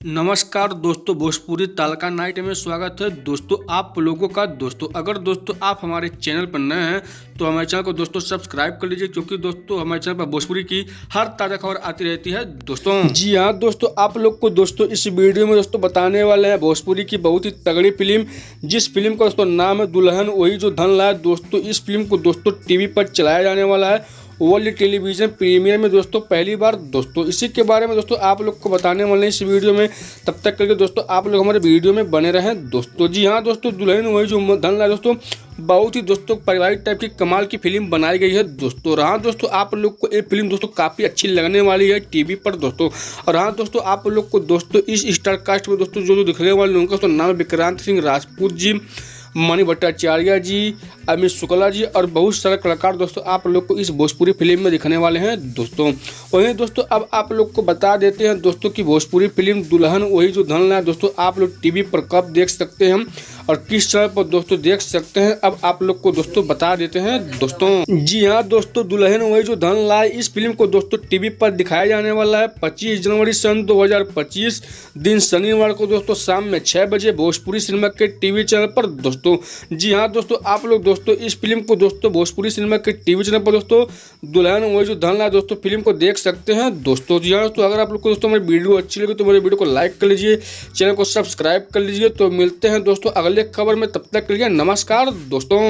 नमस्कार दोस्तों, भोजपुरी तड़का नाइट में स्वागत है। दोस्तों आप लोगों का अगर दोस्तों आप हमारे चैनल पर नए हैं तो हमारे चैनल को दोस्तों सब्सक्राइब कर लीजिए, क्योंकि दोस्तों हमारे चैनल पर भोजपुरी की हर ताज़ा खबर आती रहती है। दोस्तों जी हाँ दोस्तों, आप लोग को दोस्तों इस वीडियो में दोस्तों बताने वाले हैं भोजपुरी की बहुत ही तगड़ी फिल्म, जिस फिल्म का दोस्तों नाम है दुल्हन वही जो धन लाए। दोस्तों इस फिल्म को दोस्तों टीवी पर चलाया जाने वाला है, वर्ल्ड टेलीविजन प्रीमियर में दोस्तों पहली बार। दोस्तों इसी के बारे में दोस्तों आप लोग को बताने वाले हैं इस वीडियो में। तब तक करके दोस्तों आप लोग हमारे वीडियो में बने रहें। दोस्तों जी हाँ दोस्तों, दुल्हन वही जो धन लाए दोस्तों बहुत ही दोस्तों पारिवारिक टाइप की कमाल की फिल्म बनाई गई है। दोस्तों हाँ दोस्तों, आप लोग को ये फिल्म दोस्तों काफ़ी अच्छी लगने वाली है टीवी पर दोस्तों। और हाँ दोस्तों, आप लोग को दोस्तों इस स्टार कास्ट में दोस्तों जो दिखने वाले उनका दोस्तों नाम है विक्रांत सिंह राजपूत जी, मणि भट्टाचार्य जी, अमित शुक्ला जी और बहुत सारे कलाकार दोस्तों आप लोग को इस भोजपुरी फिल्म में दिखने वाले हैं। दोस्तों वहीं दोस्तों अब आप लोग को बता देते हैं दोस्तों कि भोजपुरी फिल्म दुल्हन वही जो धन लाए दोस्तों आप लोग टीवी पर कब देख सकते हैं और किस चैनल पर दोस्तों देख सकते हैं, अब आप लोग को दोस्तों बता देते हैं। दोस्तों जी हाँ दोस्तों, दुल्हन वही जो धन लाए इस फिल्म को दोस्तों टीवी पर दिखाया जाने वाला है 25 जनवरी सन 2025 दिन शनिवार को दोस्तों शाम में 6 बजे भोजपुरी सिनेमा के टीवी चैनल पर। दोस्तों जी हाँ दोस्तों, आप लोग दोस्तों इस फिल्म को दोस्तों भोजपुरी सिनेमा के टीवी चैनल पर दोस्तों दुल्हन वही जो धन लाए दोस्तों फिल्म को देख सकते हैं। दोस्तों जी हाँ दोस्तों, अगर आप लोग को दोस्तों मेरी वीडियो अच्छी लगी तो मेरे वीडियो को लाइक कर लीजिए, चैनल को सब्सक्राइब कर लीजिए। तो मिलते हैं दोस्तों अगले खबर में, तब तक के लिए नमस्कार दोस्तों।